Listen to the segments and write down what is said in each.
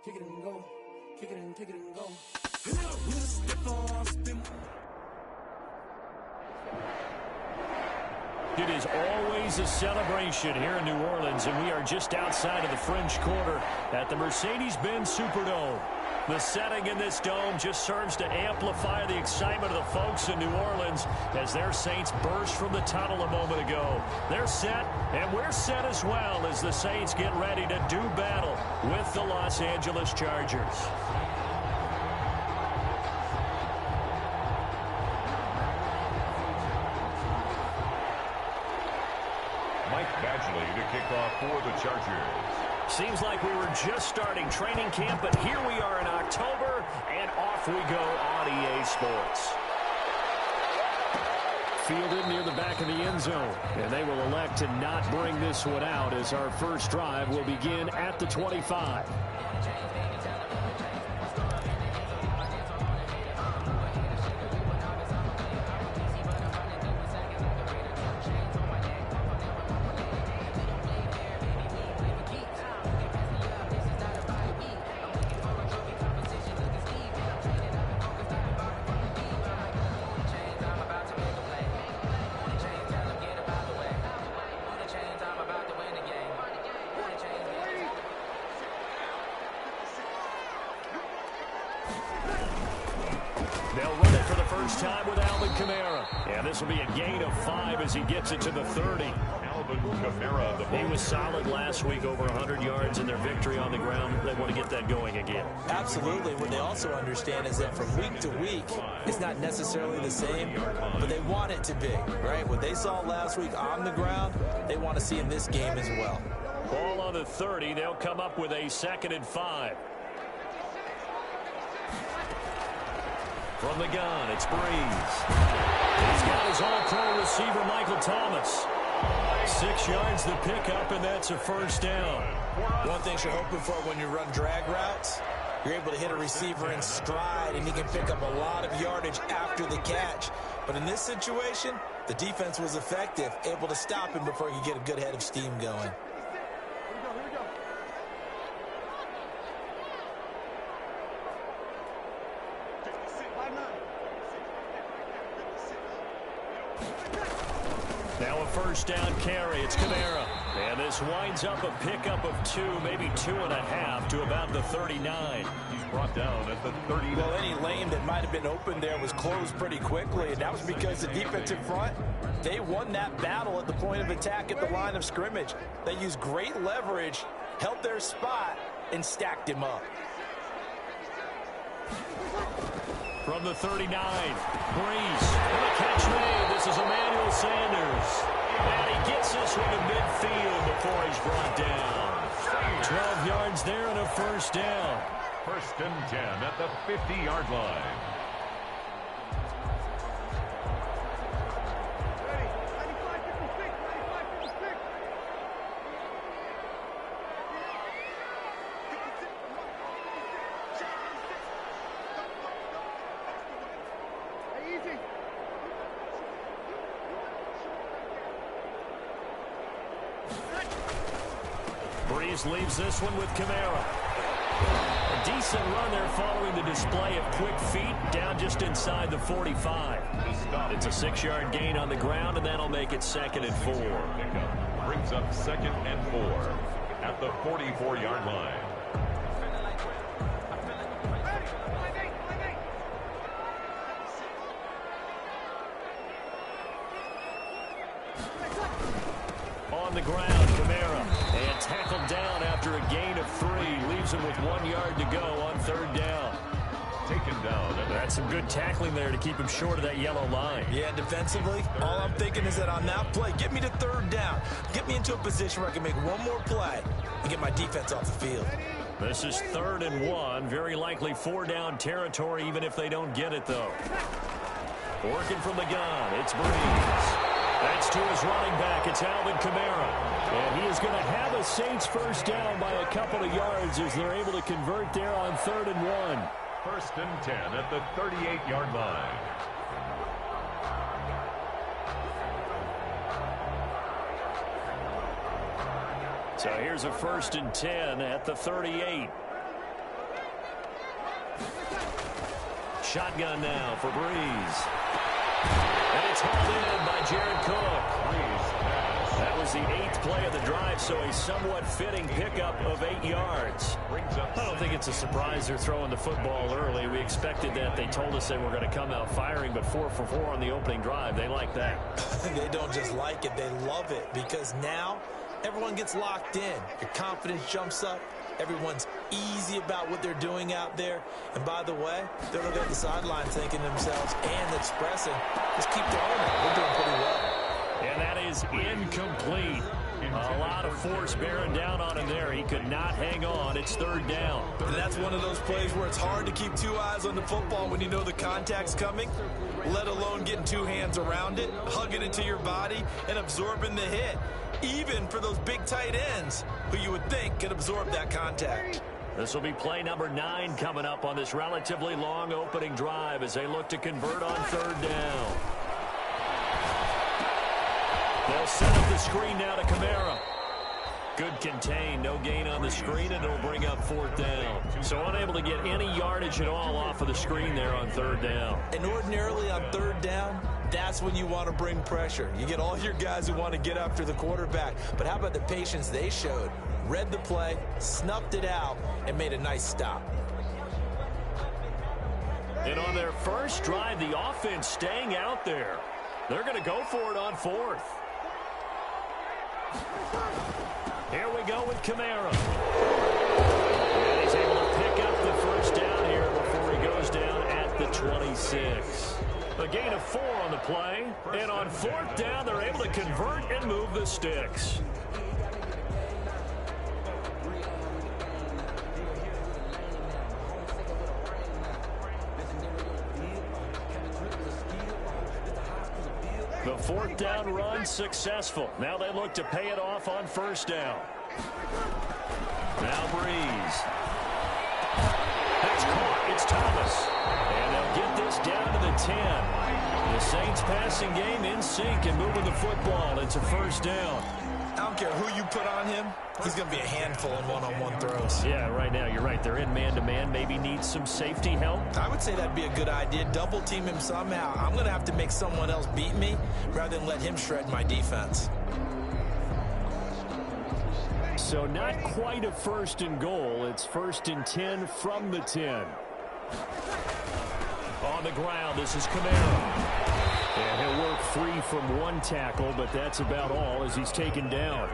kick it and go, kick it and go. It is always a celebration here in New Orleans, and we are just outside of the French Quarter at the Mercedes-Benz Superdome. The setting in this dome just serves to amplify the excitement of the folks in New Orleans as their Saints burst from the tunnel a moment ago. They're set, and we're set as well as the Saints get ready to do battle with the Los Angeles Chargers. To kick off for the Chargers. Seems like we were just starting training camp, but here we are in October, and off we go on EA Sports. Fielded near the back of the end zone, and they will elect to not bring this one out as our first drive will begin at the 25. This will be a gain of 5 as he gets it to the 30. He was solid last week, over 100 yards in their victory on the ground. They want to get that going again. Absolutely. What they also understand is that from week to week, it's not necessarily the same, but they want it to be, right? What they saw last week on the ground, they want to see in this game as well. Ball on the 30. They'll come up with a 2nd and 5. From the gun, it's Breeze. He's got his all-pro receiver, Michael Thomas. 6 yards the pickup, and that's a first down. One thing you're hoping for when you run drag routes, you're able to hit a receiver in stride, and he can pick up a lot of yardage after the catch. But in this situation, the defense was effective, able to stop him before he could get a good head of steam going. Now a first down carry. It's Kamara. And this winds up a pickup of 2, maybe 2.5 to about the 39. He's brought down at the 30. Well, any lane that might have been open there was closed pretty quickly, and that was because the defensive front, they won that battle at the point of attack at the line of scrimmage. They used great leverage, held their spot, and stacked him up. From the 39, Breeze. What a catch made. This is Emmanuel Sanders. And he gets this one to midfield before he's brought down. 12 yards there and a first down. 1st and 10 at the 50-yard line. Breeze leaves this one with Kamara. A decent run there following the display of quick feet down just inside the 45. It's a 6-yard gain on the ground, and that'll make it 2nd and 4. Pickup brings up 2nd and 4 at the 44-yard line. On the ground, Kamara. And tackled down after a gain of 3. Leaves him with 1 yard to go on 3rd down. Taken down. That's some good tackling there to keep him short of that yellow line. Yeah, defensively, all I'm thinking is that on that play, get me to 3rd down. Get me into a position where I can make one more play and get my defense off the field. This is 3rd and 1. Very likely 4-down territory, even if they don't get it, though. Working from the gun, it's Breeze. That's to his running back. It's Alvin Kamara. And he is going to have a Saints first down by a couple of yards as they're able to convert there on 3rd and 1. 1st and 10 at the 38-yard line. So here's a 1st and 10 at the 38. Shotgun now for Breeze. And it's hauled in by Jared Cook. That was the 8th play of the drive, so a somewhat fitting pickup of 8 yards. I don't think it's a surprise they're throwing the football early. We expected that. They told us they were going to come out firing, but 4 for 4 on the opening drive. They like that. They don't just like it, they love it, because now everyone gets locked in. Your confidence jumps up. Everyone's easy about what they're doing out there. And by the way, they're looking at the sideline thinking to themselves and expressing, just keep throwing it. We're doing pretty well. And that is incomplete. A lot of force bearing down on him there. He could not hang on. It's 3rd down. And that's one of those plays where it's hard to keep 2 eyes on the football when you know the contact's coming, let alone getting 2 hands around it, hugging it to your body, and absorbing the hit. Even for those big tight ends who you would think could absorb that contact. This will be play number 9 coming up on this relatively long opening drive as they look to convert on 3rd down. They'll set up the screen now to Kamara. Good contain, no gain on the screen, and it'll bring up 4th down. So unable to get any yardage at all off of the screen there on 3rd down. And ordinarily on 3rd down, that's when you want to bring pressure. You get all your guys who want to get after the quarterback. But how about the patience they showed? Read the play, snuffed it out, and made a nice stop. And on their first drive, the offense staying out there. They're going to go for it on 4th. Here we go with Kamara. And he's able to pick up the 1st down here before he goes down at the 26. A gain of 4 on the play. And on 4th down, they're able to convert and move the sticks. The 4th down run successful. Now they look to pay it off on 1st down. Now Breeze. That's caught. It's Thomas. And they'll get this down to the 10. The Saints passing game in sync and moving the football. It's a 1st down. I don't care who you put on him. He's going to be a handful in one-on-one throws. Yeah, right now, you're right. They're in man-to-man. Maybe needs some safety help. I would say that'd be a good idea. Double team him somehow. I'm going to have to make someone else beat me rather than let him shred my defense. So not quite a 1st and goal. It's 1st and 10 from the 10. On the ground, this is Kamara. And he'll work free from 1 tackle, but that's about all as he's taken down.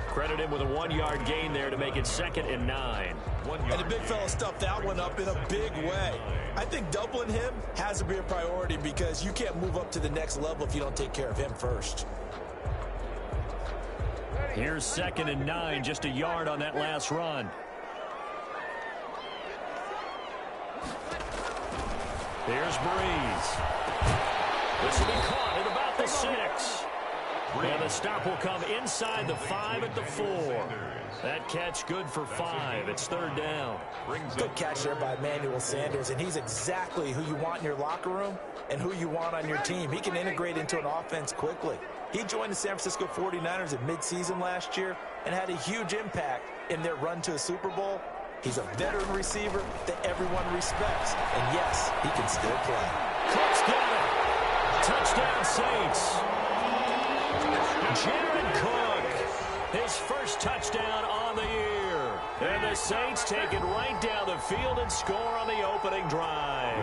Credit him with a 1-yard gain there to make it 2nd and 9. And the big fella stuffed that one up in a big way. I think doubling him has to be a priority because you can't move up to the next level if you don't take care of him first. Here's 2nd and 9, just a yard on that last run. Here's Breeze. This will be caught at about the 6. And the stop will come inside the 5 at the 4. That catch good for 5. It's 3rd down. Good catch there by Emmanuel Sanders, and he's exactly who you want in your locker room and who you want on your team. He can integrate into an offense quickly. He joined the San Francisco 49ers at midseason last year and had a huge impact in their run to a Super Bowl. He's a veteran receiver that everyone respects. And yes, he can still play. Cook's got it. Touchdown Saints. Jared Cook, his first touchdown on the year. And the Saints take it right down the field and score on the opening drive.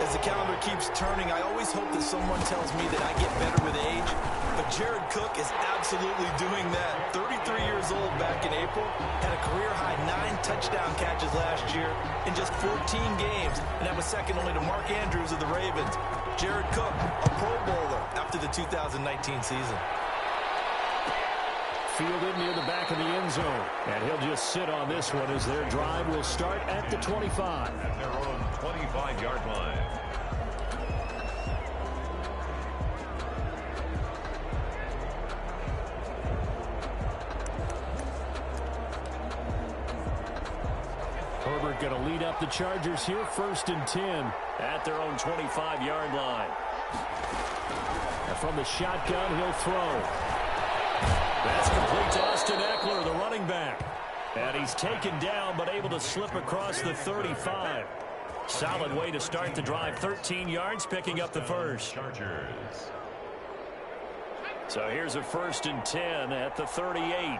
As the calendar keeps turning, I always hope that someone tells me that I get better with age. But Jared Cook is absolutely doing that. 33 years old back in April, had a career-high 9 touchdown catches last year in just 14 games, and that was second only to Mark Andrews of the Ravens. Jared Cook, a Pro Bowler after the 2019 season. Fielded near the back of the end zone. And he'll just sit on this one as their drive will start at the 25. At their own 25-yard line. Herbert going to lead up the Chargers here, 1st and 10 at their own 25-yard line. And from the shotgun, he'll throw. That's complete to Austin Eckler, the running back. And he's taken down, but able to slip across the 35. Solid way to start the drive. 13 yards, picking up the first. Chargers. So here's a 1st and 10 at the 38.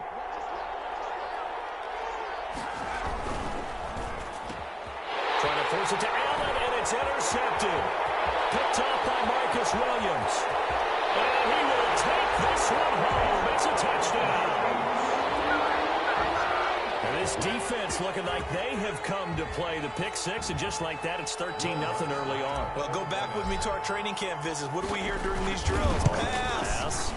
Trying to force it to Allen, and it's intercepted. Picked off by Marcus Williams. And he will take this one home. It's a touchdown. And this defense looking like they have come to play the pick six, and just like that, it's 13-0 early on. Well, go back with me to our training camp visits. What do we hear during these drills? Pass.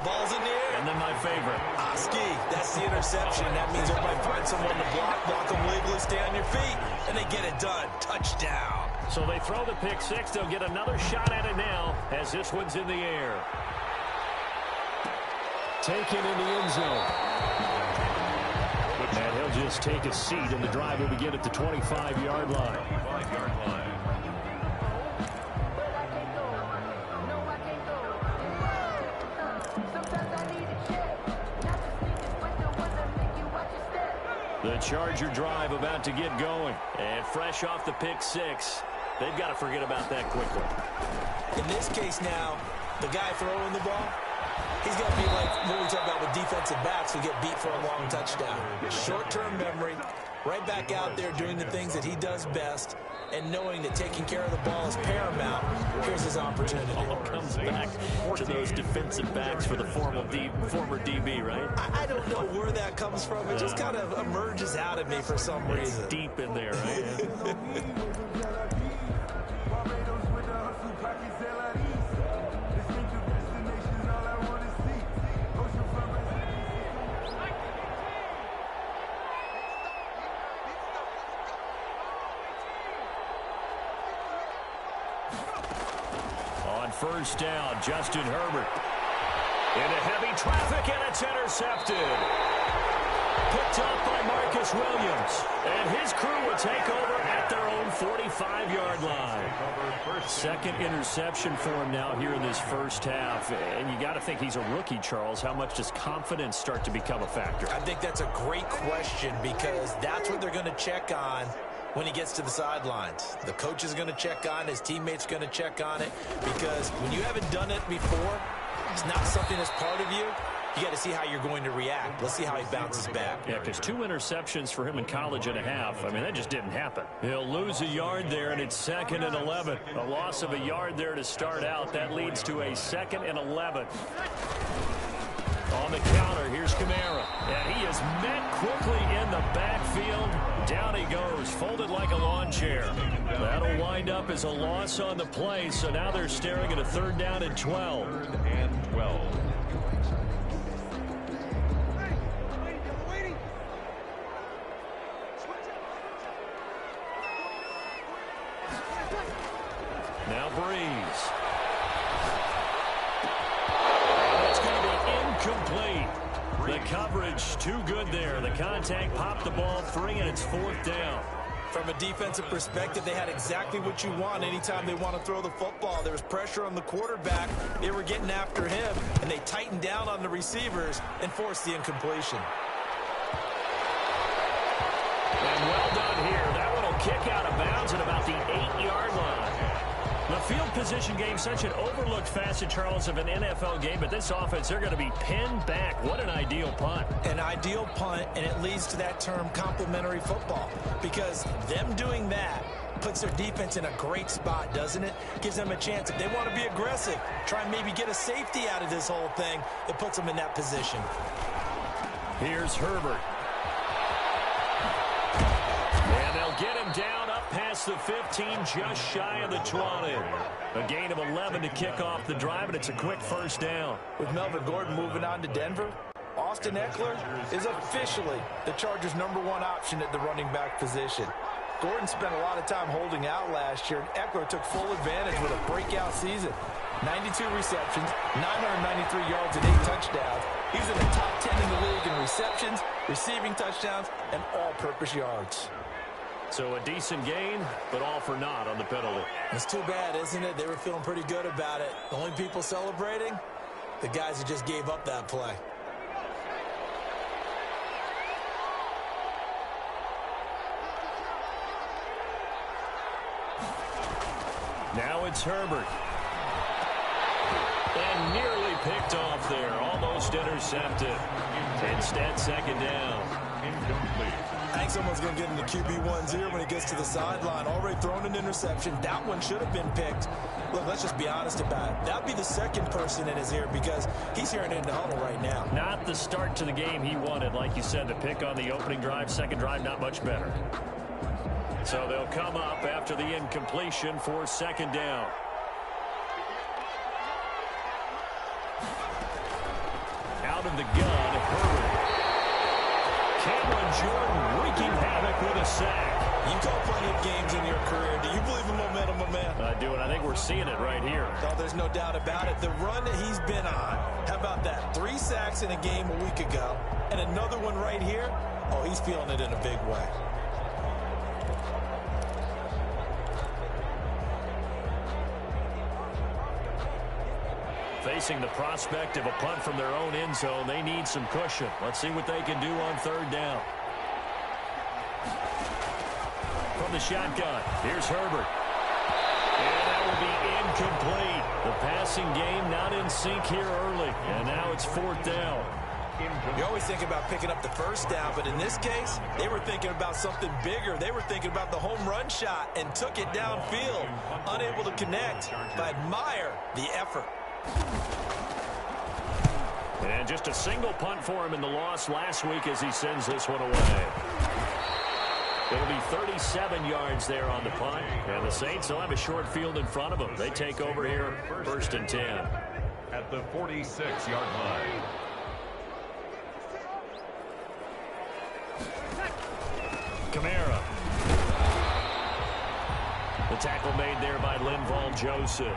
Ball's in the air. And then my favorite. Oski, that's the interception. That means everybody find someone to block them legally, stay on your feet, and they get it done. Touchdown. So they throw the pick six. They'll get another shot at it now as this one's in the air. Taken in the end zone. And he'll just take a seat, and the drive will begin at the 25-yard line. 25-yard line. The Charger drive about to get going. And fresh off the pick six, they've got to forget about that quickly. In this case now, the guy throwing the ball, he's got to be like what we talk about with defensive backs who get beat for a long touchdown. Short-term memory, right back out there doing the things that he does best, and knowing that taking care of the ball is paramount. Here's his opportunity. All comes back to those defensive backs for the former DB, right? I don't know where that comes from. It just kind of emerges out of me for some reason. It's deep in there, right? On first down, Justin Herbert. Into heavy traffic, and it's intercepted. Picked up by Marcus Williams. And his crew will take over at their own 45-yard line. Second interception for him now here in this first half. And you got to think he's a rookie, Charles. How much does confidence start to become a factor? I think that's a great question, because that's what they're going to check on when he gets to the sidelines. The coach is going to check on it. His teammates are going to check on it, because when you haven't done it before, it's not something that's part of you. You got to see how you're going to react. Let's see how he bounces back. Yeah, because 2 interceptions for him in college and a half. I mean, that just didn't happen. He'll lose a yard there, and it's 2nd and 11. A loss of a yard there to start out. That leads to a 2nd and 11. On the counter, here's Kamara. And he is met quickly in the backfield. Down he goes, folded like a lawn chair. That'll wind up as a loss on the play, so now they're staring at a 3rd down and 12. 3rd and 12. Now Breeze. It's going to be incomplete. The coverage too good there. The contact popped the ball free, and it's 4th down. From a defensive perspective, they had exactly what you want anytime they want to throw the football. There was pressure on the quarterback. They were getting after him, and they tightened down on the receivers and forced the incompletion. And well done here. That one will kick out of bounds at about the 8-yard line. The field position game, such an overlooked facet, Charles, of an NFL game, but this offense, they're going to be pinned back. What an ideal punt. An ideal punt, and it leads to that term complementary football, because them doing that puts their defense in a great spot, doesn't it? Gives them a chance. If they want to be aggressive, try and maybe get a safety out of this whole thing, it puts them in that position. Here's Herbert. And they'll get him down up past the 15, just shy of the 20. A gain of 11 to kick off the drive, and it's a quick 1st down. With Melvin Gordon moving on to Denver, Austin Eckler is officially the Chargers' #1 option at the running back position. Gordon spent a lot of time holding out last year, and Eckler took full advantage with a breakout season. 92 receptions, 993 yards, and 8 touchdowns. He's in the top 10 in the league in receptions, receiving touchdowns, and all-purpose yards. So a decent gain, but all for naught on the penalty. It's too bad, isn't it? They were feeling pretty good about it. The only people celebrating, the guys who just gave up that play. Now it's Herbert. And nearly picked off there. Almost intercepted. Instead, second down. Incomplete. I think someone's going to get into QB1's ear when he gets to the sideline. Already thrown an interception. That one should have been picked. Look, let's just be honest about it. That would be the second person in his ear because he's hearing it in the huddle right now. Not the start to the game he wanted. Like you said, the pick on the opening drive, second drive, not much better. So they'll come up after the incompletion for second down. Out of the gun, Herbert. Cameron Jordan wreaking havoc with a sack. You call plenty of games in your career. Do you believe in momentum, my man? I do, and I think we're seeing it right here. Oh, there's no doubt about it. The run that he's been on, how about that? 3 sacks in a game a week ago, and another one right here. Oh, he's feeling it in a big way. Facing the prospect of a punt from their own end zone, they need some cushion. Let's see what they can do on third down. From the shotgun, here's Herbert. And that will be incomplete. The passing game not in sync here early. And now it's fourth down. You always think about picking up the first down, but in this case, they were thinking about something bigger. They were thinking about the home run shot and took it downfield. Unable to connect, but I admire the effort. And just a single punt for him in the loss last week as he sends this one away. It'll be 37 yards there on the punt. And the Saints will have a short field in front of them. They take over here, first and 10. At the 46-yard line. Kamara. The tackle made there by Linval Joseph.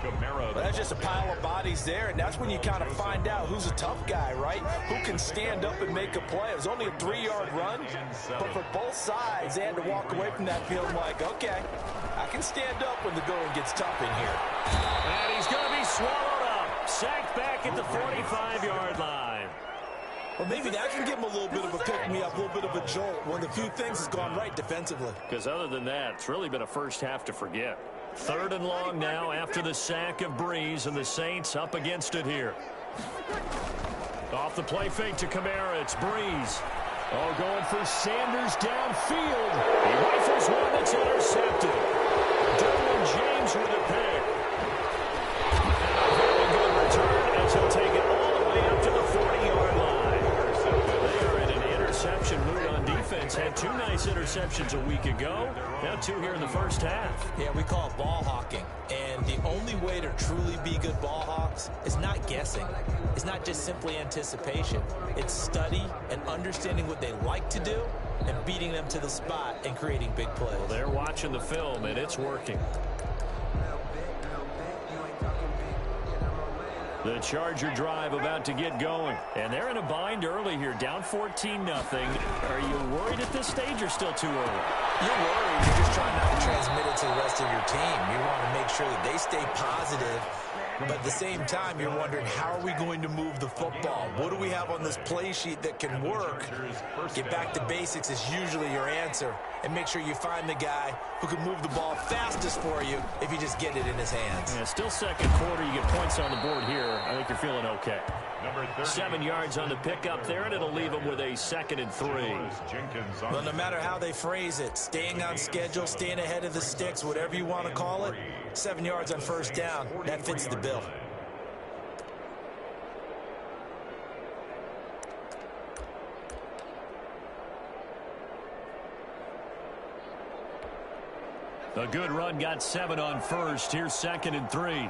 Kamara. That's just a pile of bodies there, and that's when you kind of find out who's a tough guy, right? Who can stand up and make a play. It was only a 3-yard run, but for both sides, they had to walk away from that field like, okay, I can stand up when the going gets tough in here. And he's going to be swallowed up. Sacked back at the 45-yard line. Well, maybe that can give him a little bit of a pick-me-up, a little bit of a jolt. One of the few things has gone right defensively. Because other than that, it's really been a first half to forget. Third and long now after the sack of Breeze, and the Saints up against it here. Off the play fake to Kamara, it's Breeze. Oh, going for Sanders downfield. He rifles one that's intercepted. Derwin James with a pick. And a very good return as he'll take it all the way up to the 40-yard line. They are in an interception mood on defense. Had 2 nice interceptions a week ago. Now 2 here in the first half. Yeah, we call it ball hawking. And the only way to truly be good ball hawks is not guessing. It's not just simply anticipation. It's study and understanding what they like to do and beating them to the spot and creating big plays. Well, they're watching the film, and it's working. The Charger drive about to get going. And they're in a bind early here, down 14-0. Are you worried at this stage or still too early? You're worried. You're just trying not to transmit it to the rest of your team. You want to make sure that they stay positive. But at the same time, you're wondering, how are we going to move the football? What do we have on this play sheet that can work? Get back to basics is usually your answer. And make sure you find the guy who can move the ball fastest for you if you just get it in his hands. Yeah, still second quarter. You get points on the board here. I think you're feeling okay. 7 yards on the pickup there, and it'll leave them with a 2nd and 3. Well, no matter how they phrase it, staying on schedule, staying ahead of the sticks, whatever you want to call it, 7 yards on first down, that fits the bill. A good run, got 7 on first. Here's 2nd and 3.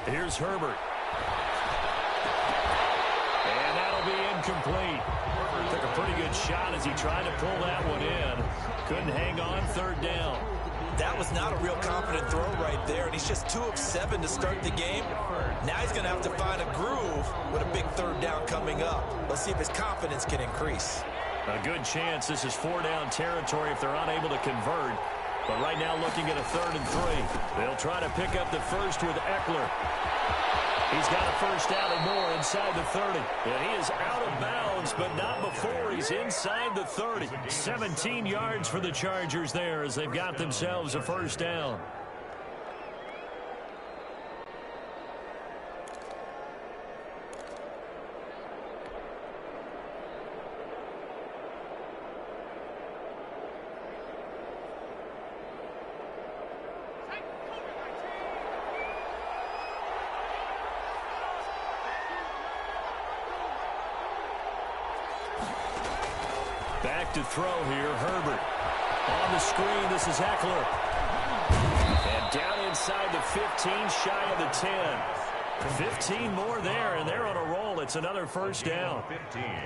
Here's Herbert. And that'll be incomplete. Took a pretty good shot as he tried to pull that one in. Couldn't hang on, 3rd down. That was not a real confident throw right there, and he's just 2 of 7 to start the game. Now he's going to have to find a groove with a big 3rd down coming up. Let's see if his confidence can increase. A good chance this is 4-down territory if they're unable to convert. But right now looking at a 3rd and 3. They'll try to pick up the first with Eckler. He's got a first down and more inside the 30. And he is out of bounds, but not before he's inside the 30. 17 yards for the Chargers there as they've got themselves a first down. Back to throw here, Herbert. On the screen, this is Eckler. And down inside the 15, shy of the 10. 15 more there, and they're on a roll. It's another first down.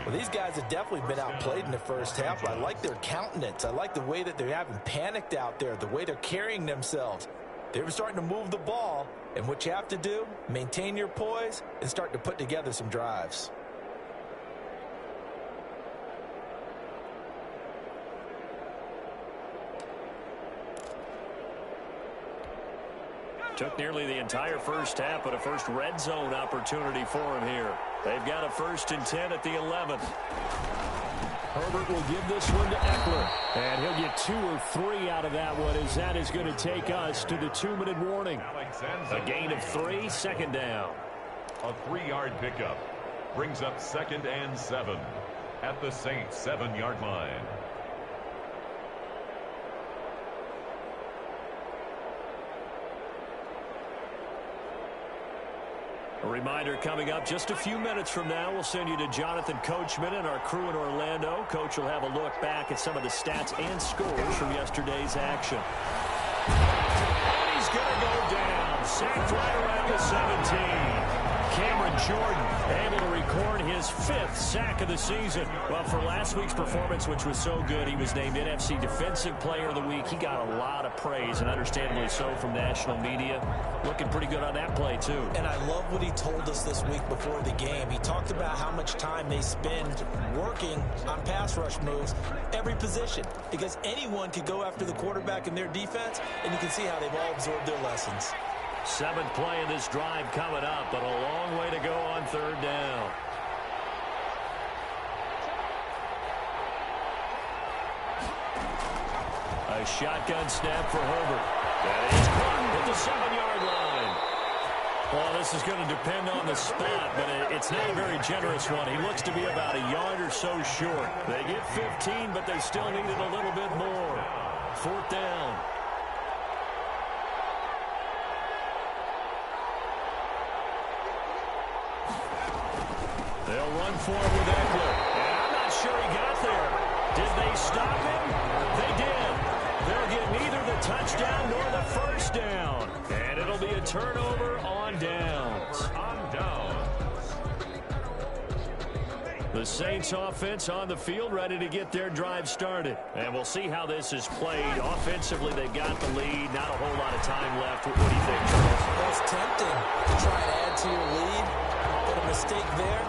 Well, these guys have definitely been outplayed in the first half, but I like their countenance. I like the way that they haven't panicked out there, the way they're carrying themselves. They're starting to move the ball, and what you have to do, maintain your poise and start to put together some drives. Took nearly the entire first half, but a first red zone opportunity for him here. They've got a 1st and 10 at the 11. Herbert will give this one to Eckler. And he'll get 2 or 3 out of that one, as that is going to take us to the 2-minute warning. A gain of 3, second down. A 3-yard pickup brings up 2nd and 7 at the Saints 7-yard line. A reminder coming up just a few minutes from now, we'll send you to Jonathan Coachman and our crew in Orlando. Coach will have a look back at some of the stats and scores from yesterday's action. And he's going to go down. Sacked right around the 17. Cameron Jordan able to record his 5th sack of the season. Well, for last week's performance, which was so good, he was named NFC Defensive Player of the Week. He got a lot of praise, and understandably so, from national media. Looking pretty good on that play, too. And I love what he told us this week before the game. He talked about how much time they spend working on pass rush moves, every position, because anyone could go after the quarterback in their defense, and you can see how they've all absorbed their lessons. 7th play of this drive coming up, but a long way to go on 3rd down. A shotgun snap for Herbert. That is caught at the 7-yard line. Well, this is going to depend on the spot, but it's not a very generous one. He looks to be about a yard or so short. They get 15, but they still needed a little bit more. 4th down. They'll run for it with Eckler. And I'm not sure he got there. Did they stop him? They did. They'll get neither the touchdown nor the first down. And it'll be a turnover on downs. The Saints offense on the field, ready to get their drive started. And we'll see how this is played. Offensively, they've got the lead. Not a whole lot of time left. What do you think, Charles? Well, it's tempting to try and add to your lead, but a mistake there,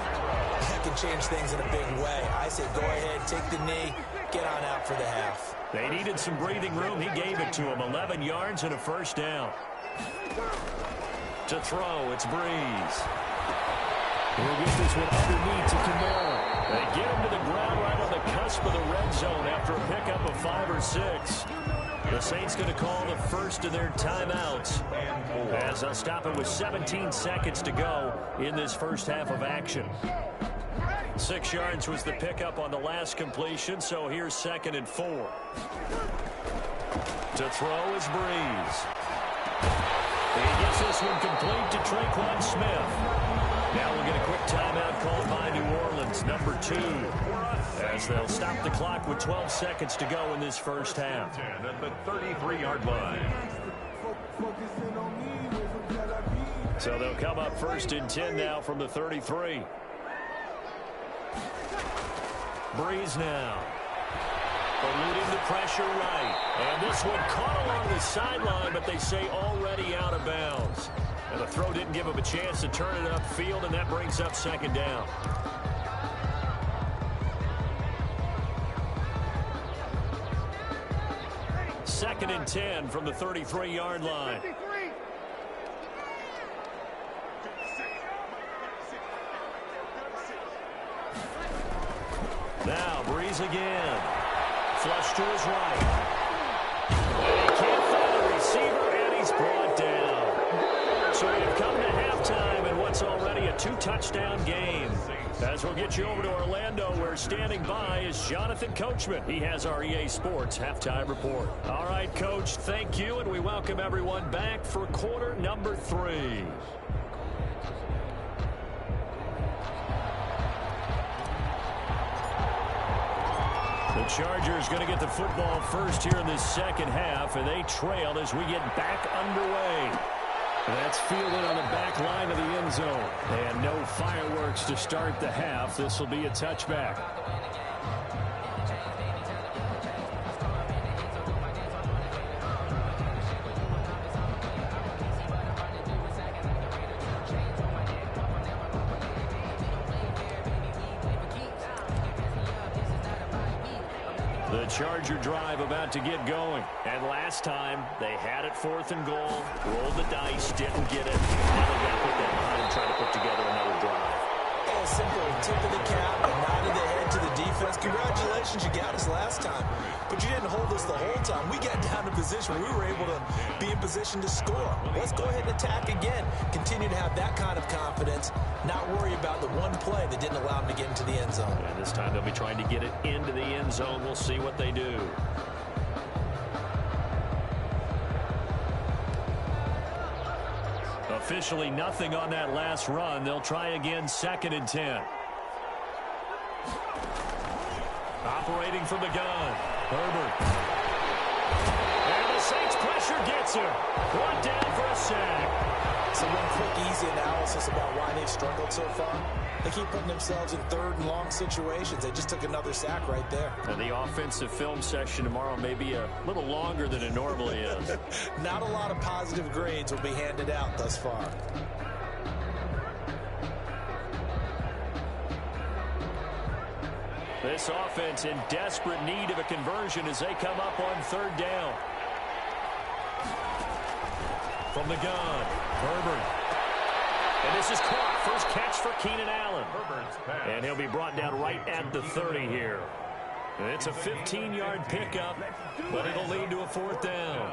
that can change things in a big way. I say go ahead, take the knee, get on out for the half. They needed some breathing room. He gave it to them. 11 yards and a first down. To throw, it's Breeze. He'll get this one underneath to Kamara. They get him to the ground right on the cusp of the red zone after a pickup of 5 or 6. The Saints going to call the first of their timeouts, as they'll stop it with 17 seconds to go in this first half of action. 6 yards was the pickup on the last completion, so here's 2nd and 4. To throw is Breeze. He gets this one complete to Traquan Smith. Now we'll get a quick timeout called by New Orleans, number 2, as they'll stop the clock with 12 seconds to go in this first half. At the 33-yard line. So they'll come up 1st and 10 now from the 33. Breeze now. Eluding the pressure right. And this one caught along the sideline, but they say already out of bounds. And the throw didn't give him a chance to turn it upfield, and that brings up 2nd down. Second and 10 from the 33-yard line. Now, Breeze again. Flush to his right. And he can't find a receiver, and he's brought down. So we have come to halftime in what's already a 2-touchdown game. As we'll get you over to Orlando, where standing by is Jonathan Coachman. He has our EA Sports Halftime Report. All right, Coach, thank you, and we welcome everyone back for quarter number 3. The Chargers going to get the football first here in this second half, and they trail as we get back underway. That's fielded on the back line of the end zone. And no fireworks to start the half. This will be a touchback. The Charger drive about to get going. And last time, they had it 4th and goal, rolled the dice, didn't get it. Now they've got to put that behind and try to put together another drive. A simple tip of the cap, a nod of the head to the defense. Congratulations, you got us last time. But you didn't hold us the whole time. We got down to position where we were able to be in position to score. Let's go ahead and attack again. Continue to have that kind of confidence. Not worry about the one play that didn't allow them to get into the end zone. And this time they'll be trying to get it into the end zone. We'll see what they do. Officially nothing on that last run. They'll try again, 2nd and 10. Operating from the gun, Herbert. And the Saints pressure gets him. Brought down for a sack. So one quick, easy analysis about why they've struggled so far. They keep putting themselves in 3rd and long situations. They just took another sack right there. And the offensive film session tomorrow may be a little longer than it normally is. Not a lot of positive grades will be handed out thus far. This offense in desperate need of a conversion as they come up on 3rd down. From the gun, Herbert. And this is caught. First catch for Keenan Allen. And he'll be brought down right at the 30 here. And it's a 15-yard pickup, but it'll lead to a 4th down.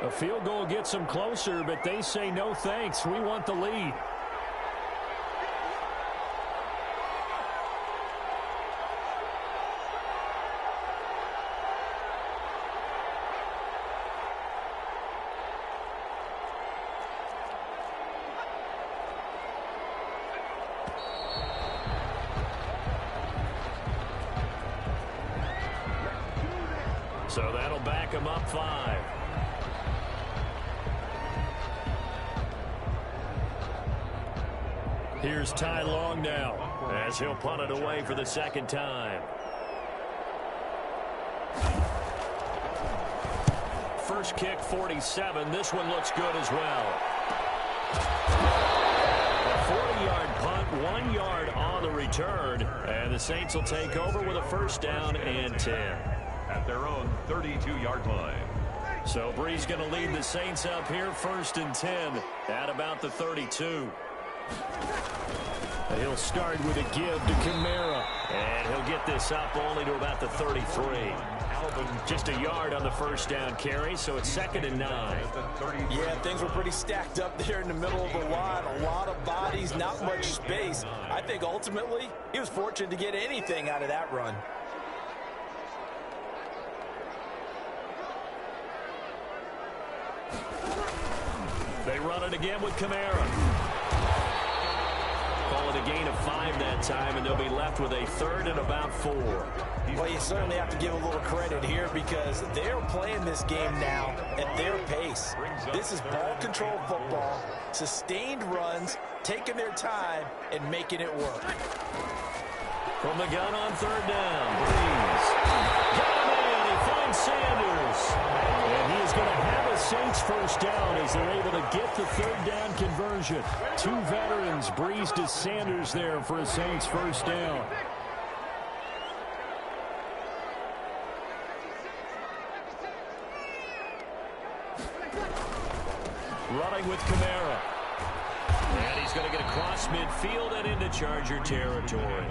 A field goal gets them closer, but they say no thanks. We want the lead. So that'll back them up 5. Here's Ty Long now, as he'll punt it away for the 2nd time. First kick, 47. This one looks good as well. A 40-yard punt, 1 yard on the return, and the Saints will take over with a 1st down and 10. At their own 32-yard line. So Breeze going to lead the Saints up here, 1st and 10 at about the 32. He'll start with a give to Kamara. And he'll get this up only to about the 33. Just a yard on the 1st down carry, so it's 2nd and 9. Yeah, things were pretty stacked up there in the middle of the line. A lot of bodies, not much space. I think ultimately he was fortunate to get anything out of that run. They run it again with Kamara. Call it a gain of 5 that time, and they'll be left with a 3rd and about 4. Well, you certainly have to give a little credit here because they're playing this game now at their pace. This is ball control football, sustained runs, taking their time, and making it work. From the gun on 3rd down, Breeze. Got him in. He finds Sanders. And he is going to have a a Saints first down as they're able to get the third down conversion. Two veterans breezed to Sanders there for a Saints first down. Running with Kamara. And he's going to get across midfield and into Charger territory.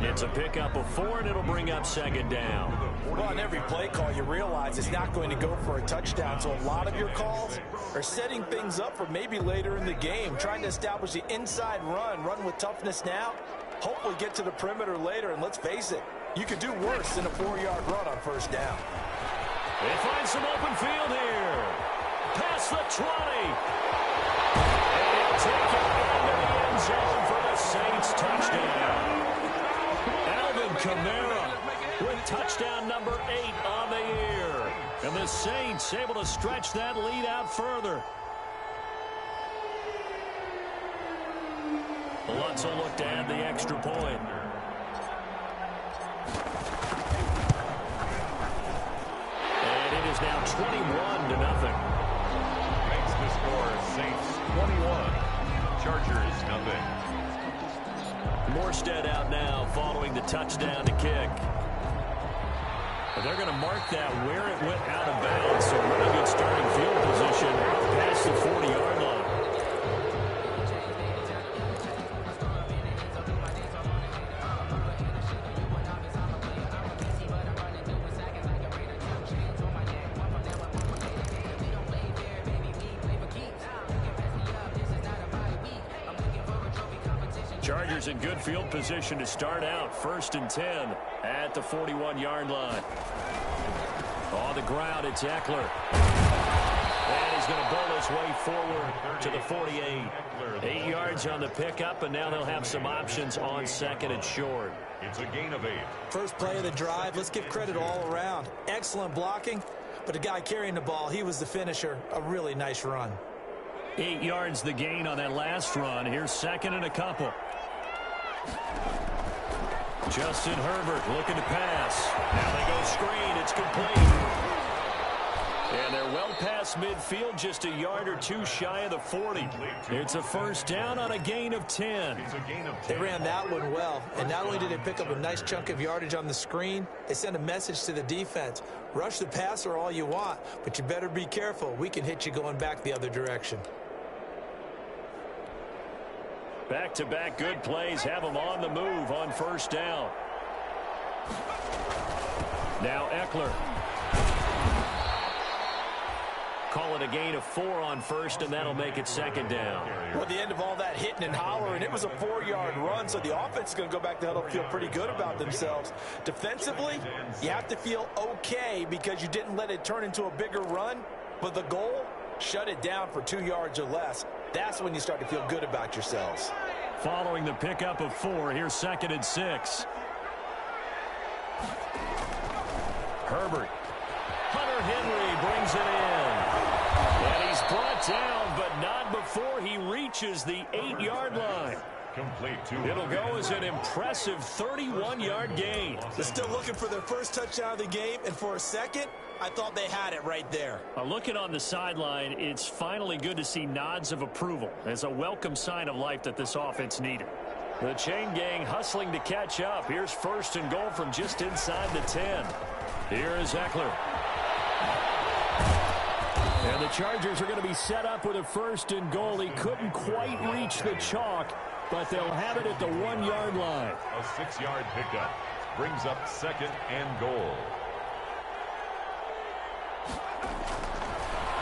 It's a pickup of 4, and it'll bring up second down. Well, on every play call, you realize it's not going to go for a touchdown, so a lot of your calls are setting things up for maybe later in the game, trying to establish the inside run with toughness now, hopefully get to the perimeter later, and let's face it, you could do worse than a 4-yard run on first down. They find some open field here. Past the 20. And he'll take it into the end zone for the Saints touchdown. Alvin Kamara with touchdown number 8 on the year. And the Saints able to stretch that lead out further. Lutz will look to add the extra point. And it is now 21-0. The score, Saints 21, Chargers nothing. Morstead out now following the touchdown to kick. But they're going to mark that where it went out of bounds. So really good starting field position past the 40-yard line. Chargers in good field position to start out. 1st and 10 at the 41-yard line. On the ground, it's Eckler. And he's going to bowl his way forward to the 48. 8 yards on the pickup, and now they'll have some options on 2nd and short. It's a gain of 8. First play of the drive, let's give credit all around. Excellent blocking, but the guy carrying the ball, he was the finisher. A really nice run. 8 yards the gain on that last run. Here's 2nd and a couple. Justin Herbert looking to pass. Now they go screen. It's complete. And they're well past midfield, just a yard or 2 shy of the 40. It's a first down on a gain of 10. They ran that one well, and not only did they pick up a nice chunk of yardage on the screen, they sent a message to the defense. Rush the passer all you want, but you better be careful. We can hit you going back the other direction. Back-to-back good plays have them on the move on first down. Now Eckler. Call it a gain of 4 on first, and that'll make it 2nd down. Well, the end of all that hitting and hollering, it was a 4-yard run, so the offense is going to go back to huddle and feel pretty good about themselves. Defensively, you have to feel okay because you didn't let it turn into a bigger run, but the goal, shut it down for 2 yards or less. That's when you start to feel good about yourselves. Following the pickup of 4, here's 2nd and 6. Herbert. Hunter Henry brings it in. And he's brought down, but not before he reaches the 8-yard line. Complete. It'll go as an impressive 31-yard gain. They're still looking for their first touchdown of the game, and for a second, I thought they had it right there. Looking on the sideline, it's finally good to see nods of approval as a welcome sign of life that this offense needed. The chain gang hustling to catch up. Here's 1st and goal from just inside the 10. Here is Eckler. And the Chargers are going to be set up with a 1st and goal. He couldn't quite reach the chalk, but they'll have it at the 1-yard line. A 6-yard pickup brings up 2nd and goal.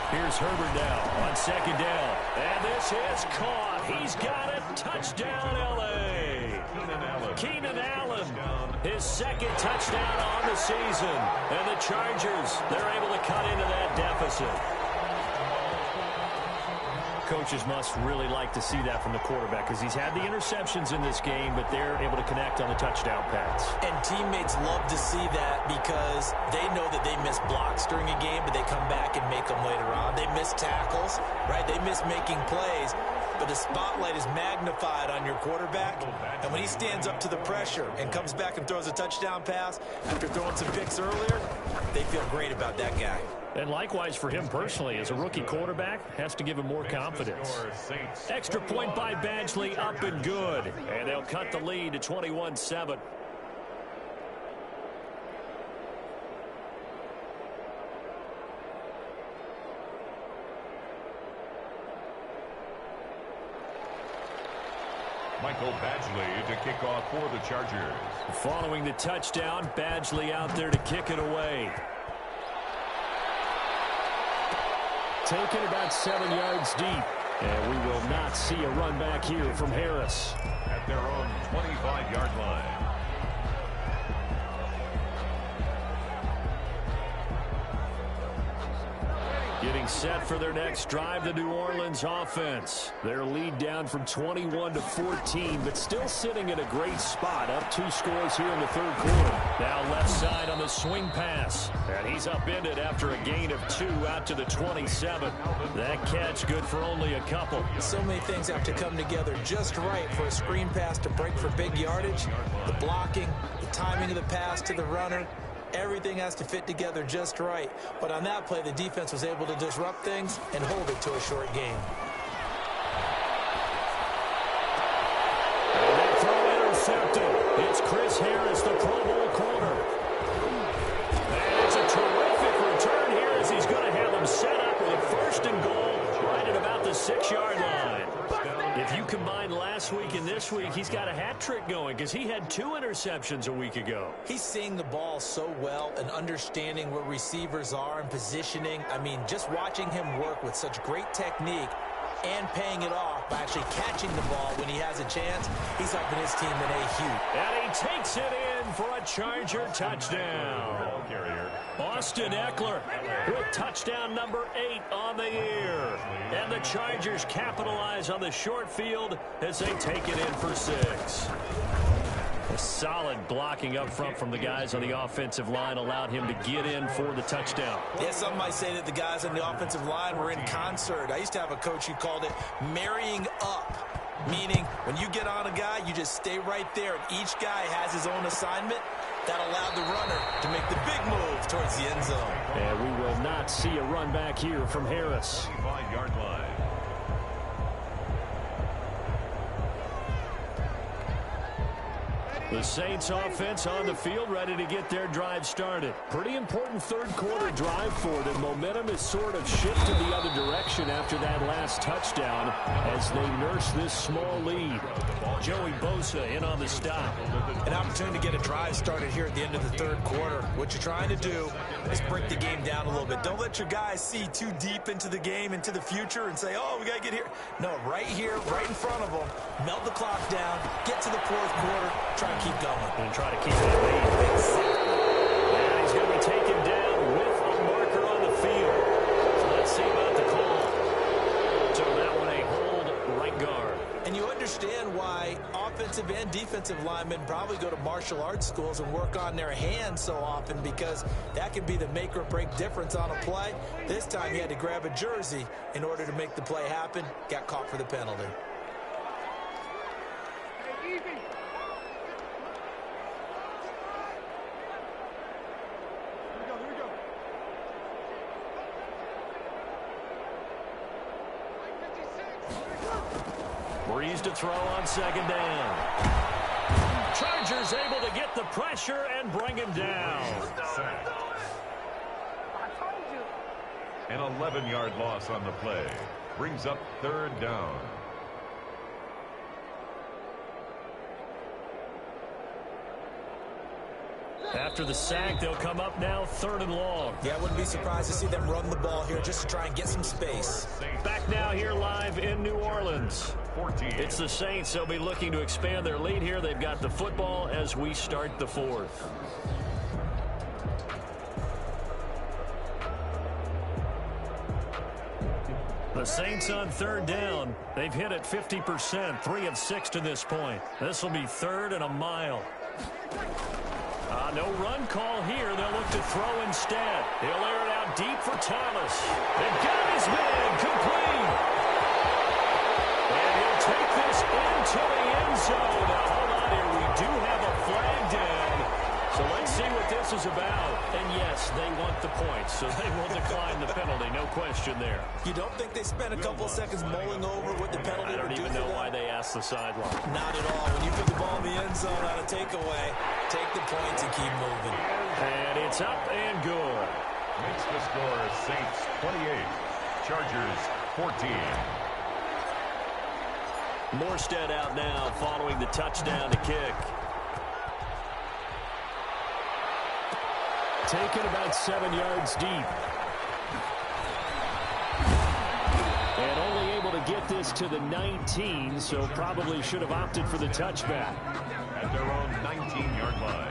Here's Herbert now on 2nd down. And this is caught. He's got it. Touchdown, L.A. Keenan Allen, his 2nd touchdown on the season. And the Chargers, they're able to cut into that deficit. Coaches must really like to see that from the quarterback because he's had the interceptions in this game, but they're able to connect on the touchdown pass. And teammates love to see that because they know that they miss blocks during a game, but they come back and make them later on. They miss tackles, right? They miss making plays, but the spotlight is magnified on your quarterback. And when he stands up to the pressure and comes back and throws a touchdown pass after throwing some picks earlier, they feel great about that guy. And likewise for him personally, as a rookie quarterback, has to give him more confidence. Extra point by Badgley, up and good. And they'll cut the lead to 21-7. Michael Badgley to kick off for the Chargers. Following the touchdown, Badgley out there to kick it away. Taken about 7 yards deep. And we will not see a run back here from Harris. At their own 25-yard line. Getting set for their next drive, the New Orleans offense. Their lead down from 21 to 14, but still sitting in a great spot. Up 2 scores here in the third quarter. Now left side on the swing pass. And he's upended after a gain of 2 out to the 27. That catch good for only a couple. So many things have to come together just right for a screen pass to break for big yardage. The blocking, the timing of the pass to the runner. Everything has to fit together just right. But on that play, the defense was able to disrupt things and hold it to a short game. And that throw intercepted. It's Chris Harris, the Pro Bowl corner. And it's a terrific return here as he's going to have him set up with a 1st and goal right at about the 6-yard line. If you combine last week and this week, he's got a hat trick going because he had 2 interceptions a week ago. He's seeing the ball so well and understanding where receivers are and positioning. I mean, just watching him work with such great technique and paying it off by actually catching the ball when he has a chance, he's helping his team in a huge. And he takes it in for a Charger touchdown. Austin Eckler with touchdown number 8 on the year. And the Chargers capitalize on the short field as they take it in for 6. A solid blocking up front from the guys on the offensive line allowed him to get in for the touchdown. Yeah, some might say that the guys on the offensive line were in concert. I used to have a coach who called it marrying up, meaning when you get on a guy, you just stay right there, and each guy has his own assignment. That allowed the runner to make the big move towards the end zone. And we will not see a run back here from Harris. 5-yard line. The Saints offense on the field, ready to get their drive started. Pretty important third quarter drive for them. Momentum has sort of shifted the other direction after that last touchdown as they nurse this small lead. Joey Bosa in on the stop. An opportunity to get a drive started here at the end of the third quarter. What you're trying to do is break the game down a little bit. Don't let your guys see too deep into the game, into the future, and say, oh, we got to get here. No, right here, right in front of them. Melt the clock down, get to the fourth quarter, try and keep going. And try to keep that lead. And he's going to be taken down with a marker on the field. So let's see about the call. So that one a hold right guard. And you understand why offensive and defensive linemen probably go to martial arts schools and work on their hands so often, because that can be the make or break difference on a play. This time he had to grab a jersey in order to make the play happen. Got caught for the penalty. Breeze to throw on 2nd down. Chargers able to get the pressure and bring him down. An 11-yard loss on the play. Brings up 3rd down. After the sack, they'll come up now 3rd and long. Yeah, I wouldn't be surprised to see them run the ball here just to try and get some space. Back now here live in New Orleans. It's the Saints. They'll be looking to expand their lead here. They've got the football as we start the 4th. The Saints on 3rd down. They've hit it 50%, 3 of 6 to this point. This will be 3rd and a mile. No run call here. They'll look to throw instead. He'll air it out deep for Thomas. They've got his man complete. And he'll take this into the end zone. Now, hold on here. We do have a flag down. So let's see what this is about. And yes, they want the points, so they will decline the penalty. No question there. You don't think they spent a couple of seconds mulling over what the penalty I don't even know why they asked the sideline. Not at all. When you put the ball in the end zone on a takeaway, take the points and keep moving. And it's up and good. Makes the score Saints 28, Chargers 14. Morstead out now following the touchdown to kick. Taken about 7 yards deep. And only able to get this to the 19, so probably should have opted for the touchback. At their own 19-yard line.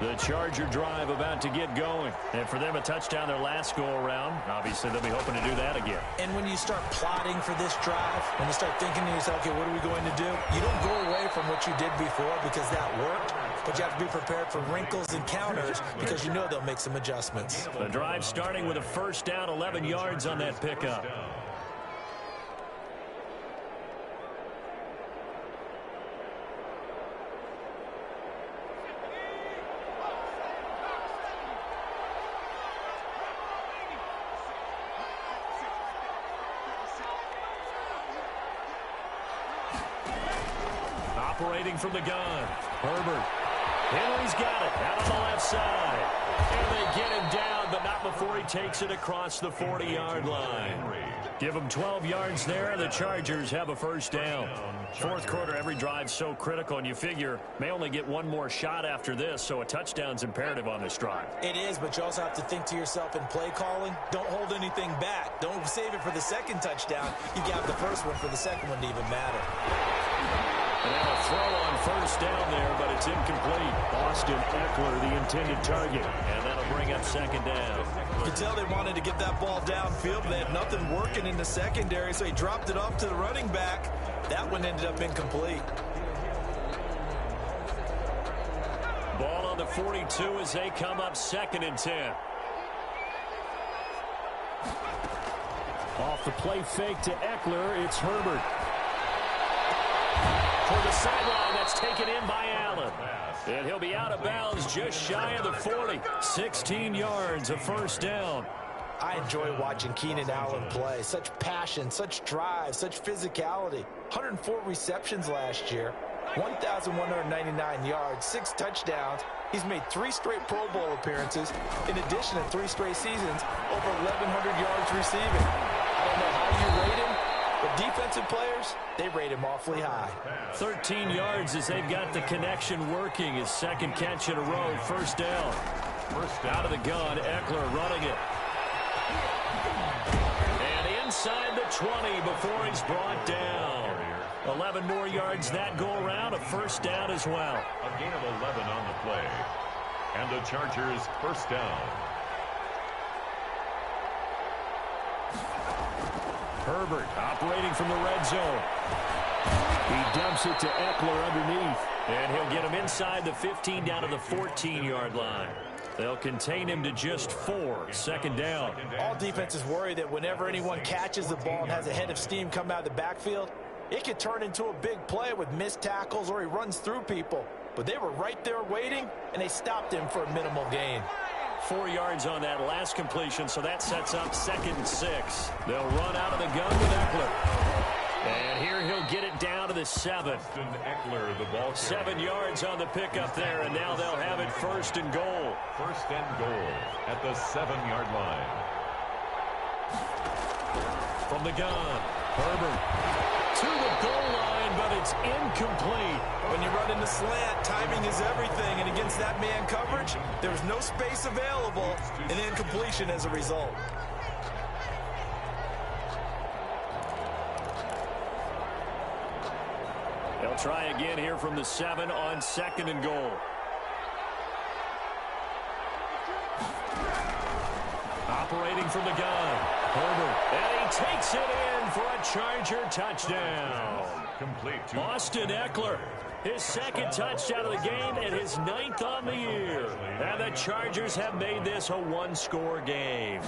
The Charger drive about to get going. And for them, a touchdown their last go-around. Obviously, they'll be hoping to do that again. And when you start plotting for this drive, when you start thinking to yourself, okay, what are we going to do? You don't go away from what you did before because that worked. But you have to be prepared for wrinkles and counters because you know they'll make some adjustments. The drive starting with a first down, 11 yards on that pickup. Operating from the gun, Herbert. Henry's got it out on the left side. And they get him down, but not before he takes it across the 40-yard line. Give him 12 yards there, and the Chargers have a first down. Fourth quarter, every drive's so critical, and you figure may only get one more shot after this, so a touchdown's imperative on this drive. It is, but you also have to think to yourself in play calling, don't hold anything back. Don't save it for the second touchdown. You got the first one for the second one to even matter. And now a throw on first down there, but it's incomplete. Austin Eckler, the intended target. And that'll bring up second down. You can tell they wanted to get that ball downfield, but they had nothing working in the secondary, so he dropped it off to the running back. That one ended up incomplete. Ball on the 42 as they come up 2nd and 10. Off the play fake to Eckler, it's Herbert. For the sideline, that's taken in by Allen. And he'll be out of bounds just shy of the 40. 16 yards, a first down. I enjoy watching Keenan Allen play. Such passion, such drive, such physicality. 104 receptions last year, 1,199 yards, 6 touchdowns. He's made 3 straight Pro Bowl appearances. In addition to 3 straight seasons, over 1,100 yards receiving. I don't know how you rate him. But defensive players, they rate him awfully high. 13 yards as they've got the connection working. His second catch in a row, first down. Out of the gun, Eckler running it. And inside the 20 before he's brought down. 11 more yards that go around, a first down as well. A gain of 11 on the play. And the Chargers first down. Herbert operating from the red zone. He dumps it to Eckler underneath. And he'll get him inside the 15 down to the 14-yard line. They'll contain him to just 4. Second down. All defenses worry that whenever anyone catches the ball and has a head of steam come out of the backfield, it could turn into a big play with missed tackles or he runs through people. But they were right there waiting, and they stopped him for a minimal gain. 4 yards on that last completion, so that sets up 2nd and 6. They'll run out of the gun with Eckler. And here he'll get it down to the 7. Eckler, the ball carrier. 7 yards on the pickup there, and now they'll have it 1st and goal. 1st and goal at the 7-yard line. From the gun, Herbert to the goal line, but it's incomplete. When you run into slant, timing is everything, and against that man coverage, there's no space available, and incompletion as a result. They'll try again here from the 7 on 2nd and goal. Operating from the gun, Herbert, and he takes it in for a Charger touchdown. Complete to Austin Eckler, his 2nd touchdown of the game and his 9th on the year. And the Chargers have made this a one-score game.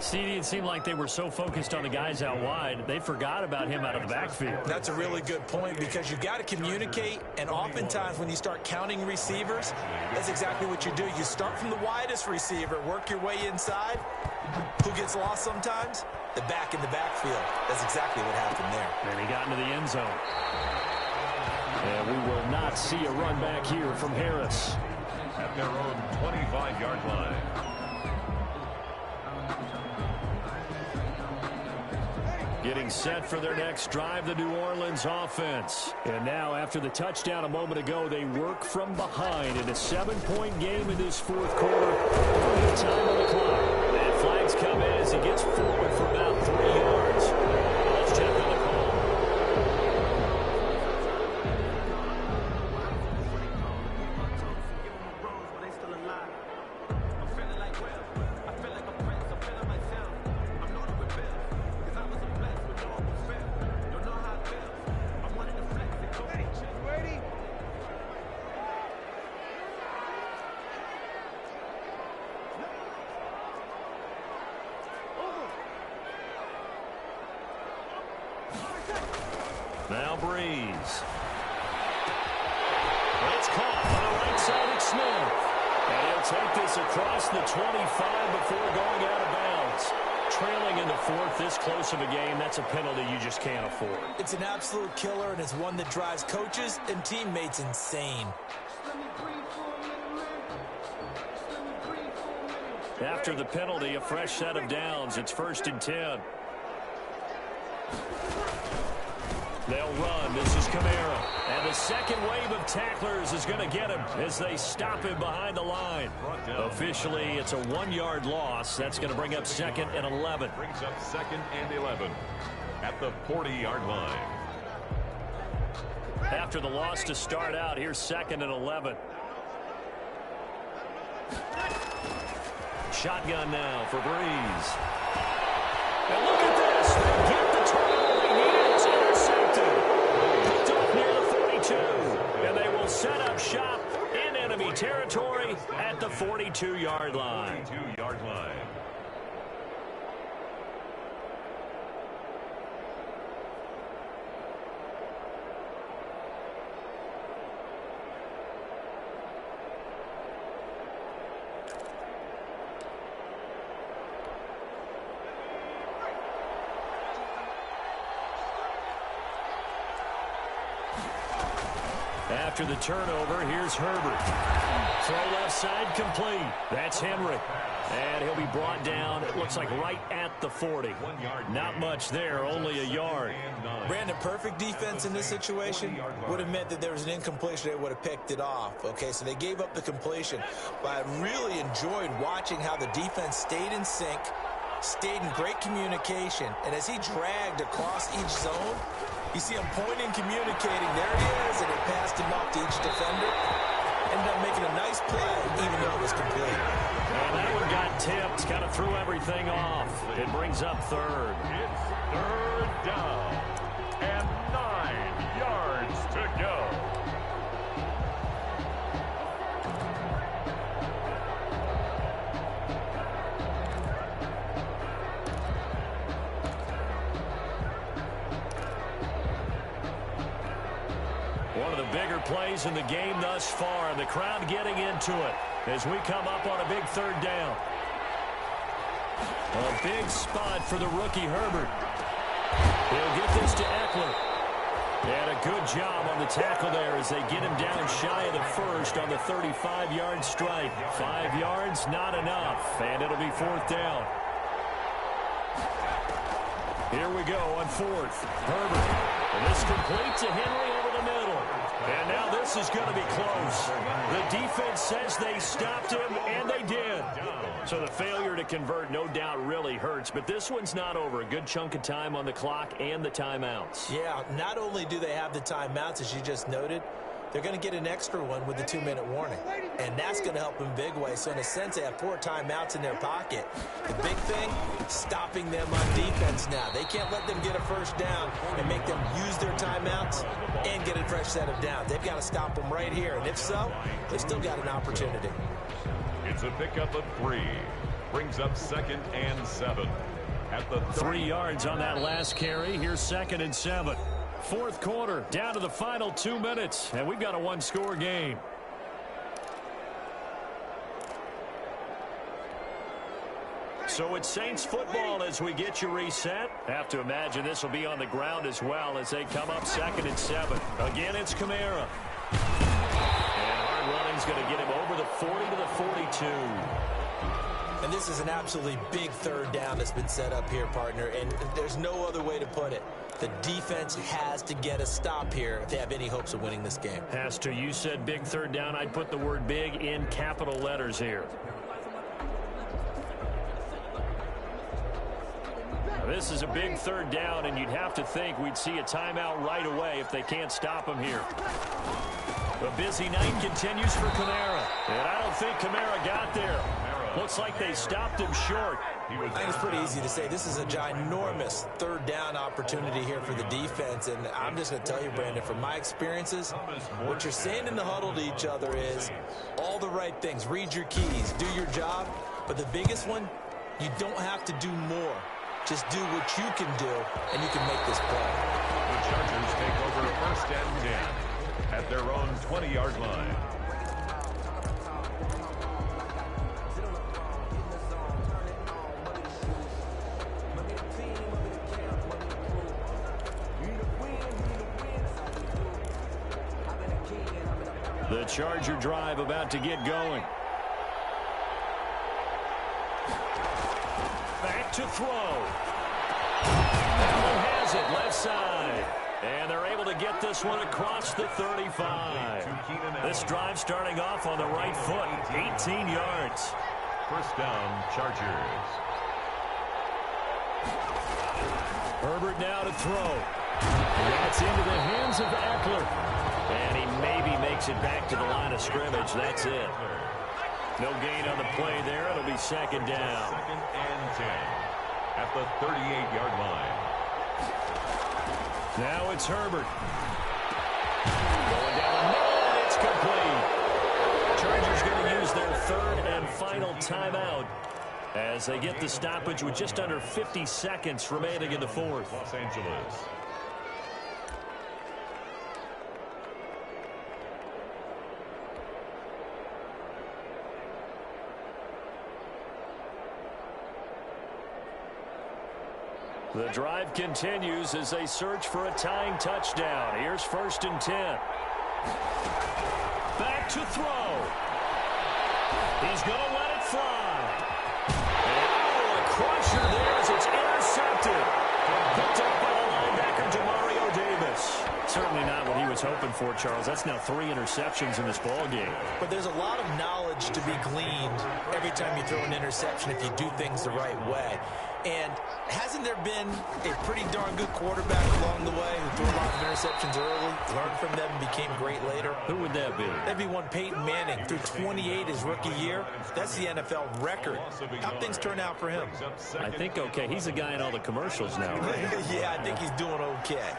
CD, it seemed like they were so focused on the guys out wide, they forgot about him out of the backfield. That's a really good point because you got to communicate, and oftentimes when you start counting receivers, that's exactly what you do. You start from the widest receiver, work your way inside. Who gets lost sometimes? The back in the backfield. That's exactly what happened there. And he got into the end zone. And we will not see a run back here from Harris. At their own 25-yard line. Getting set for their next drive, the New Orleans offense. And now, after the touchdown a moment ago, they work from behind in a 7-point game in this 4th quarter. Time on the clock. And flags come in as he gets forward for about 3 yards. Let's check on the call. Now Breeze. It's caught on the right side of Smith. And he'll take this across the 25 before going out of bounds. Trailing in the 4th, this close of a game, that's a penalty you just can't afford. It's an absolute killer, and it's one that drives coaches and teammates insane. After the penalty, a fresh set of downs. It's 1st and 10. They'll run. This is Kamara. And the second wave of tacklers is going to get him as they stop him behind the line. Officially, it's a 1-yard loss. That's going to bring up 2nd and 11. Brings up 2nd and 11 at the 40-yard line. After the loss to start out, here's 2nd and 11. Shotgun now for Breeze. And look at this. They get the turnover they need. It's intercepted. Picked off near the 42. And they will set up shop in enemy territory at the 42-yard line. 42-yard line. After the turnover, here's Herbert. Throw left side complete. That's Henry. And he'll be brought down, it looks like right at the 40. Not much there, only a yard. Brandon, perfect defense in this situation would have meant that there was an incompletion. They would have picked it off. Okay, so they gave up the completion. But I really enjoyed watching how the defense stayed in sync, stayed in great communication. And as he dragged across each zone, you see him pointing, communicating. There he is, and he passed him off to each defender. Ended up making a nice play, even though it was complete. And that one got tipped, kind of threw everything off. It brings up 3rd. It's 3rd down and 9 yards to go. One of the bigger plays in the game thus far, and the crowd getting into it as we come up on a big 3rd down. A big spot for the rookie Herbert. He'll get this to Eckler. And a good job on the tackle there as they get him down shy of the 1st on the 35-yard strike. 5 yards, not enough, and it'll be 4th down. Here we go on fourth. Herbert. And this complete to Henry over the middle. And now this is going to be close. The defense says they stopped him, and they did. So the failure to convert no doubt really hurts, but this one's not over. A good chunk of time on the clock and the timeouts. Yeah, not only do they have the timeouts, as you just noted, they're going to get an extra one with the 2-minute warning. And that's going to help them big way. So in a sense, they have 4 timeouts in their pocket. The big thing, stopping them on defense now. They can't let them get a first down and make them use their timeouts and get a fresh set of downs. They've got to stop them right here. And if so, they've still got an opportunity. It's a pickup of 3. Brings up 2nd and 7. At the 3 yards on that last carry. Here's 2nd and 7. Fourth quarter, down to the final 2 minutes, and we've got a one-score game. So it's Saints football as we get you reset. Have to imagine this will be on the ground as well as they come up 2nd and 7. Again, it's Kamara. And hard running's going to get him over the 40 to the 42. And this is an absolutely big 3rd down that's been set up here, partner, and there's no other way to put it. The defense has to get a stop here if they have any hopes of winning this game. Has to. You said big 3rd down. I'd put the word big in capital letters here. Now, this is a big 3rd down, and you'd have to think we'd see a timeout right away if they can't stop him here. The busy night continues for Kamara, and I don't think Kamara got there. Looks like they stopped him short. I think it's pretty easy to say this is a ginormous 3rd down opportunity here for the defense. And I'm just going to tell you, Brandon, from my experiences, what you're saying in the huddle to each other is all the right things. Read your keys. Do your job. But the biggest one, you don't have to do more. Just do what you can do, and you can make this play. The Chargers take over 1st and 10 at their own 20-yard line. The Charger drive about to get going. Back to throw. Allen has it left side. And they're able to get this one across the 35. This drive starting off on the right foot. 18 yards. 1st down, Chargers. Herbert now to throw. That's into the hands of Eckler. And he maybe makes it back to the line of scrimmage. That's it. No gain on the play there. It'll be 2nd down. 2nd and 10 at the 38-yard line. Now it's Herbert. Going down the middle, and it's complete. Chargers going to use their 3rd and final timeout as they get the stoppage with just under 50 seconds remaining in the 4th. Los Angeles. The drive continues as they search for a tying touchdown. Here's 1st and 10. Back to throw. He's going to let it fly. And a crusher there as it's intercepted. Picked up by the linebacker, Demario Davis. Certainly not what he was hoping for, Charles. That's now 3 interceptions in this ball game. But there's a lot of knowledge to be gleaned every time you throw an interception if you do things the right way. And hasn't there been a pretty darn good quarterback along the way who threw a lot of interceptions early, learned from them, and became great later? Who would that be? That'd be one Peyton Manning, threw 28 his rookie year. That's the NFL record. How'd things turn out for him? I think okay. He's a guy in all the commercials now, right? Yeah, I think he's doing okay.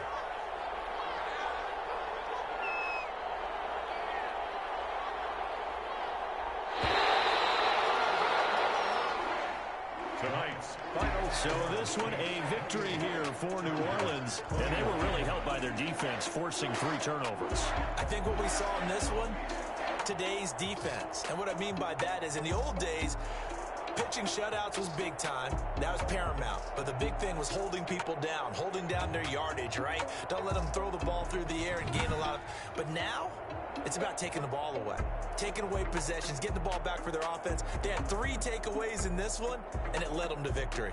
So this one, a victory here for New Orleans, and they were really helped by their defense, forcing 3 turnovers. I think what we saw in this one, today's defense. And what I mean by that is in the old days, pitching shutouts was big time. That was paramount. But the big thing was holding people down, holding down their yardage, right? Don't let them throw the ball through the air and gain a lot of... But now, it's about taking the ball away. Taking away possessions, getting the ball back for their offense. They had 3 takeaways in this one, and it led them to victory.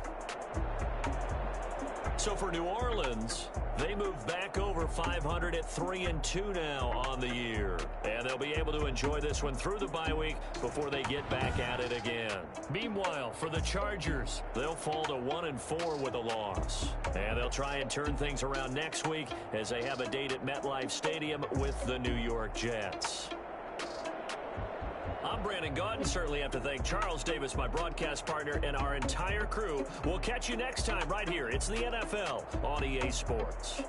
So for New Orleans, they move back over 500 at 3-2 now on the year. And they'll be able to enjoy this one through the bye week before they get back at it again. Meanwhile, for the Chargers, they'll fall to 1-4 with a loss. And they'll try and turn things around next week as they have a date at MetLife Stadium with the New York Jets. I'm Brandon Gaudin. Certainly have to thank Charles Davis, my broadcast partner, and our entire crew. We'll catch you next time right here. It's the NFL on EA Sports.